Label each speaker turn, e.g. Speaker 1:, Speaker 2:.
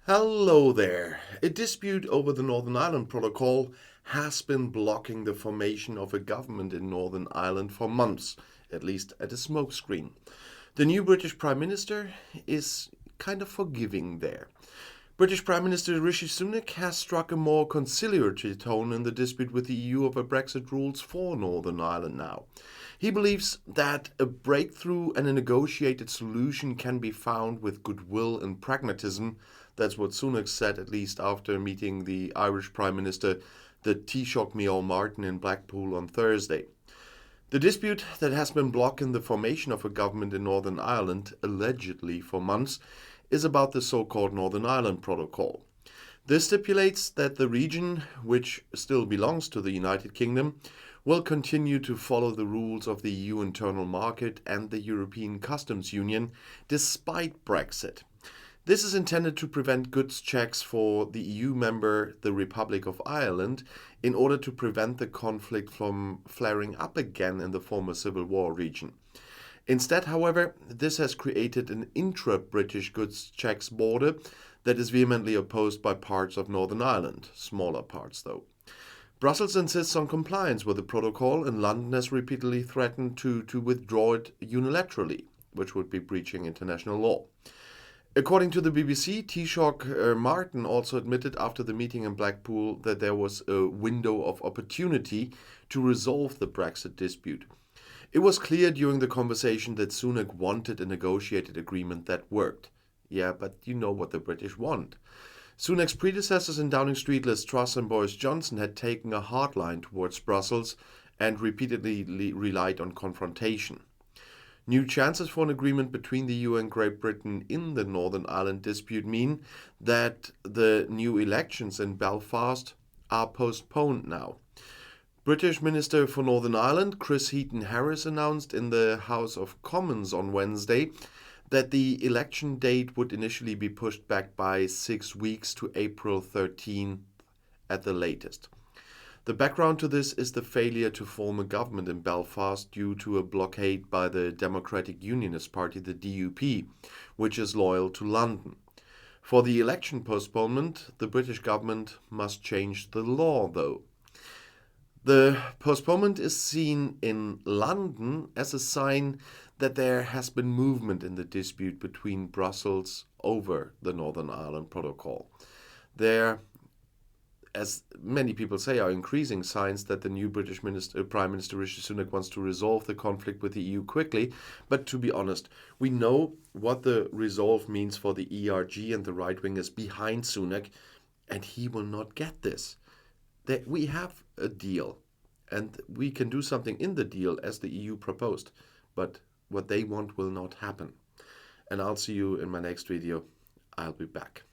Speaker 1: Hello there. A dispute over the Northern Ireland Protocol has been blocking the formation of a government in Northern Ireland for months, at least at a smokescreen. The new British Prime Minister is kind of forgiving there. British Prime Minister Rishi Sunak has struck a more conciliatory tone in the dispute with the EU over Brexit rules for Northern Ireland now. He believes that a breakthrough and a negotiated solution can be found with goodwill and pragmatism. That's what Sunak said, at least after meeting the Irish Prime Minister, the Taoiseach Micheál Martin, in Blackpool on Thursday. The dispute that has been blocking the formation of a government in Northern Ireland, allegedly for months, is about the so-called Northern Ireland Protocol. This stipulates that the region, which still belongs to the United Kingdom, will continue to follow the rules of the EU internal market and the European Customs Union despite Brexit. This is intended to prevent goods checks for the EU member, the Republic of Ireland, in order to prevent the conflict from flaring up again in the former Civil War region. Instead, however, this has created an intra-British goods checks border that is vehemently opposed by parts of Northern Ireland, smaller parts though. Brussels insists on compliance with the protocol, and London has repeatedly threatened to withdraw it unilaterally, which would be breaching international law. According to the BBC, Taoiseach Martin also admitted after the meeting in Blackpool that there was a window of opportunity to resolve the Brexit dispute. It was clear during the conversation that Sunak wanted a negotiated agreement that worked. Yeah, but you know what the British want. Sunak's predecessors in Downing Street, Liz Truss and Boris Johnson, had taken a hard line towards Brussels and repeatedly relied on confrontation. New chances for an agreement between the EU and Great Britain in the Northern Ireland dispute mean that the new elections in Belfast are postponed now. British Minister for Northern Ireland Chris Heaton-Harris announced in the House of Commons on Wednesday that the election date would initially be pushed back by 6 weeks to April 13th at the latest. The background to this is the failure to form a government in Belfast due to a blockade by the Democratic Unionist Party, the DUP, which is loyal to London. For the election postponement, the British government must change the law, though. The postponement is seen in London as a sign that there has been movement in the dispute between Brussels over the Northern Ireland Protocol. There, as many people say, are increasing signs that the new British Prime Minister Rishi Sunak wants to resolve the conflict with the EU quickly. But to be honest, we know what the resolve means for the ERG and the right wingers behind Sunak, and he will not get this. That we have a deal, and we can do something in the deal as the EU proposed, but what they want will not happen. And I'll see you in my next video. I'll be back.